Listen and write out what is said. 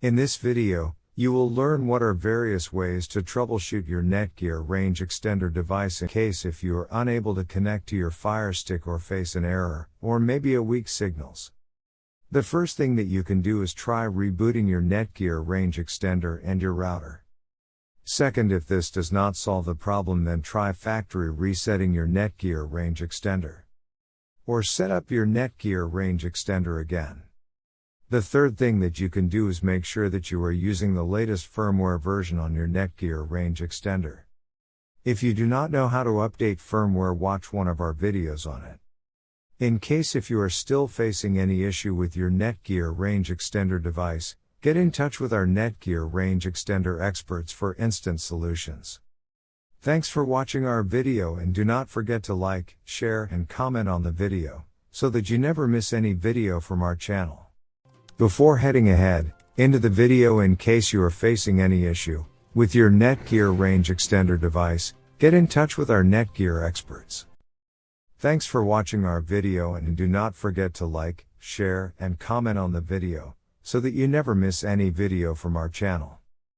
In this video, you will learn what are various ways to troubleshoot your Netgear range extender device in case if you are unable to connect to your Firestick or face an error, or maybe a weak signals. The first thing that you can do is try rebooting your Netgear range extender and your router. Second, if this does not solve the problem, then try factory resetting your Netgear range extender. Or set up your Netgear range extender again. The third thing that you can do is make sure that you are using the latest firmware version on your Netgear range extender. If you do not know how to update firmware, watch one of our videos on it. In case if you are still facing any issue with your Netgear range extender device, get in touch with our Netgear range extender experts for instant solutions. Thanks for watching our video, and do not forget to like, share and comment on the video, so that you never miss any video from our channel. Before heading ahead into the video, in case you are facing any issue with your Netgear range extender device, get in touch with our Netgear experts. Thanks for watching our video, and do not forget to like, share and comment on the video, so that you never miss any video from our channel.